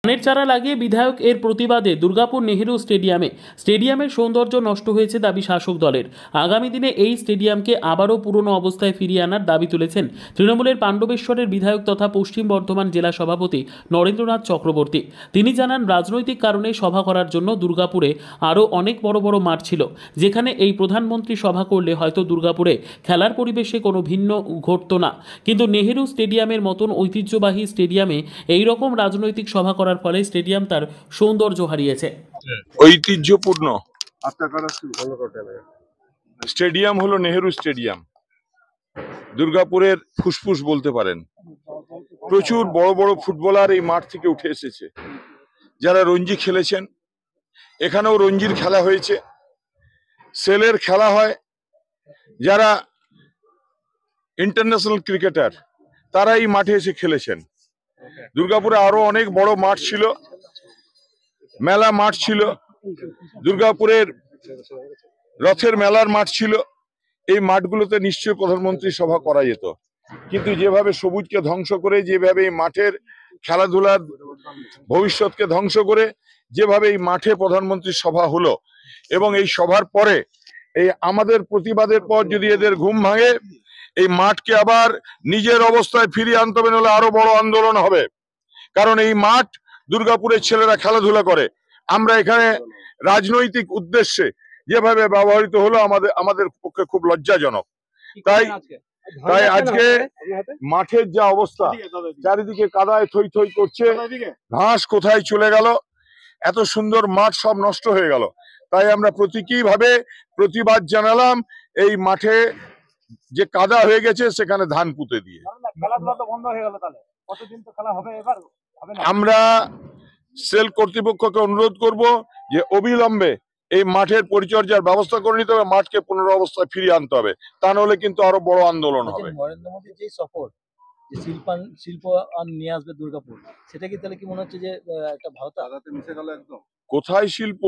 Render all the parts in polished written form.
ধানের চারা লাগিয়ে বিধায়ক এর প্রতিবাদে দুর্গাপুর নেহেরু স্টেডিয়ামের সৌন্দর্য নষ্ট হয়েছে দাবি শাসক দলের। আগামী দিনে এই স্টেডিয়ামকে আবারও পুরনো অবস্থায় ফিরিয়ে আনার দাবি তুলেছেন তৃণমূলের পাণ্ডবেশ্বরের বিধায়ক তথা পশ্চিম বর্ধমান জেলা সভাপতি নরেন্দ্রনাথ চক্রবর্তী। তিনি জানান, রাজনৈতিক কারণে সভা করার জন্য দুর্গাপুরে আরও অনেক বড় বড় মাঠ ছিল, যেখানে এই প্রধানমন্ত্রী সভা করলে হয়তো দুর্গাপুরে খেলার পরিবেশে কোনো ভিন্ন ঘটতো না, কিন্তু নেহেরু স্টেডিয়ামের মতন ঐতিহ্যবাহী স্টেডিয়ামে এই রকম রাজনৈতিক সভা করার ফলে স্টেডিয়াম তার সৌন্দর্য হারিয়েছে। ঐতিহ্যপূর্ণ স্টেডিয়াম হলো নেহেরু স্টেডিয়াম, দুর্গাপুরের ফুসফুস বলতে পারেন। প্রচুর বড় বড় ফুটবলার এই মাঠ থেকে উঠে এসেছে, যারা রঞ্জি খেলেছেন। এখানেও রঞ্জির খেলা হয়েছে, সেলের খেলা হয়। যারা ইন্টারন্যাশনাল ক্রিকেটার তারা এই মাঠে এসে খেলেছেন। দুর্গাপুরে আরো অনেক বড় মাঠ ছিল, মেলা মাঠ ছিল, দুর্গাপুরের রথের মেলার মাঠ ছিল। এই মাঠগুলোতে নিশ্চয়ই প্রধানমন্ত্রী সভা করা যেত, কিন্তু যেভাবে সবুজকে ধ্বংস করে, যেভাবে এই মাঠের খেলাধুলার ভবিষ্যৎকে ধ্বংস করে, যেভাবে এই মাঠে প্রধানমন্ত্রী সভা হলো, এবং এই সভার পরে এই আমাদের প্রতিবাদের পর যদি এদের ঘুম ভাঙে, এই মাঠকে আবার নিজের অবস্থায় ফিরিয়ে আনতে হবে, নাহলে আরো বড় আন্দোলন হবে। কারণ এই মাঠ দুর্গাপুরের ছেলেরা খেলাধুলা করে। আমরা এখানে রাজনৈতিক উদ্দেশ্যে যেভাবে ব্যবহৃত হলো আমাদের পক্ষে খুব লজ্জাজনক। তাই আজকে মাঠের যা অবস্থা, চারিদিকে কাদায় থই থই করছে, ঘাস কোথায় চলে গেল, এত সুন্দর মাঠ সব নষ্ট হয়ে গেল। তাই আমরা প্রতীকীভাবে প্রতিবাদ জানালাম এই মাঠে যে কাদা হয়ে গেছে সেখানে ধান পুঁতে দিয়ে। আমরা সেল কর্তৃপক্ষকে অনুরোধ করব যে অবিলম্বে এই মাঠের পরিচর্যার ব্যবস্থা করে নিতে হবে, মাঠকে পুনর অবস্থায় ফিরিয়ে আনতে হবে, তা নাহলে কিন্তু আরো বড় আন্দোলন হবে। নরেন্দ্র মোদীর যে সফর, যে শিল্প নিয়ে আসবে দুর্গাপুর, সেটা কি তাহলে কি মনে হচ্ছে যে একটা ভারতে আঘাতে মিশে গেল একদম? কোথায় শিল্প?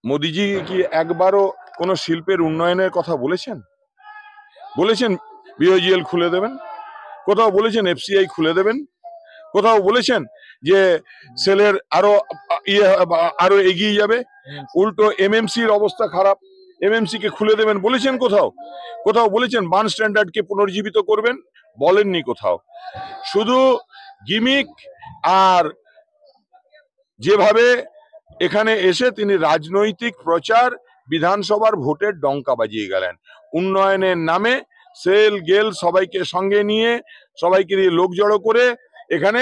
মোদিজি কি একবারও কোনো শিল্পের উন্নয়নের কথা বলেছেন? বিওজিএল খুলে দেবেন? কোথাও বলেছেন এফসিআই খুলে দেবেন? কোথাও বলেছেন যে সেলের আরো এগিয়ে যাবে? উল্টো এমএমসির অবস্থা খারাপ, এমএমসি কে খুলে দেবেন বলেছেন? কোথাও বলেছেন বার্ন স্ট্যান্ডার্ডকে পুনর্জীবিত করবেন? বলেননি কোথাও। শুধু গিমিক, আর যেভাবে এখানে এসে তিনি রাজনৈতিক প্রচার, বিধানসভার ভোটের ডঙ্কা বাজিয়ে গেলেন। উন্নয়নের নামে সেল গেল সবাইকে সঙ্গে নিয়ে, সবাইকে দিয়ে লোক জড়ো করে এখানে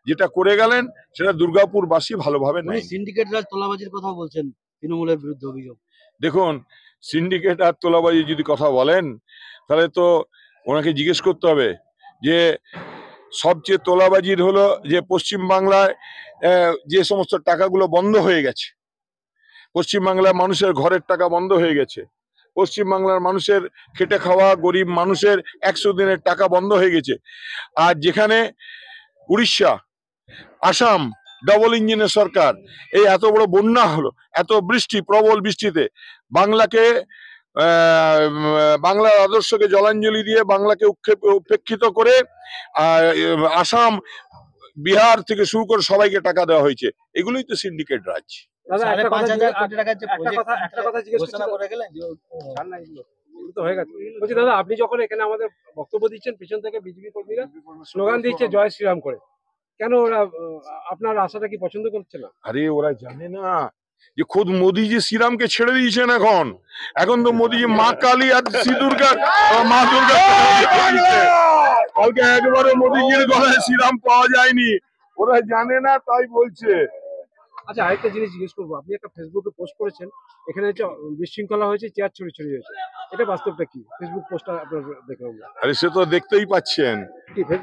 যেটা করে গেলেন, সেটা দুর্গাপুরবাসী ভালোভাবে নেই। সিন্ডিকেট রাজ, তোলাবাজির কথা বলছেন তৃণমূলের বিরুদ্ধে অভিযোগ। দেখুন, সিন্ডিকেট আর তোলাবাজি যদি কথা বলেন, তাহলে তো ওনাকে জিজ্ঞেস করতে হবে যে সবচেয়ে তোলাবাজির হলো যে পশ্চিমবাংলায় যে সমস্ত টাকাগুলো বন্ধ হয়ে গেছে, পশ্চিমবাংলার মানুষের ঘরের টাকা বন্ধ হয়ে গেছে, পশ্চিমবাংলার মানুষের খেটে খাওয়া গরিব মানুষের 100 দিনের টাকা বন্ধ হয়ে গেছে। আর যেখানে উড়িষ্যা, আসাম ডবল ইঞ্জিনের সরকার, এই এত বড় বন্যা হলো, এত বৃষ্টি, প্রবল বৃষ্টিতে বাংলার আদর্শকে জলাঞ্জলি দিয়ে, বাংলাকে উপেক্ষিত করে আসাম, বিহার থেকে শুরু করে সবাইকে টাকা দেওয়া হয়েছে। এগুলোই তো সিন্ডিকেট রাজ। দাদা, আপনি যখন এখানে আমাদের বক্তব্য দিচ্ছেন, পিছন থেকে বিজেপি কর্মীরা স্লোগান দিচ্ছে জয় শ্রীরাম করে, কেন ওরা আপনার আশাটা কি পছন্দ করছে না? আরে ওরা জানে না যে খোদ মোদিজি শ্রীরামকে ছেড়ে দিয়েছেন। এখন তো মোদিজি মা কালী আর মা দুর্গা কালকে একবারও মোদিজির গলায় শ্রীরাম পাওয়া যায়নি। ওরা জানে না, তাই বলছে। আচ্ছা, আরেকটা জিনিস জিজ্ঞেস করবো, আপনি একটা ফেসবুকে পোস্ট করেছেন, এখানে হচ্ছে বিশৃঙ্খলা হয়েছে, চেয়ার ছড়ি হয়েছে, এটা বাস্তবটা কি? ফেসবুক পোস্টটা আপনার দেখলাম। আরে সে তো দেখতেই পাচ্ছেন।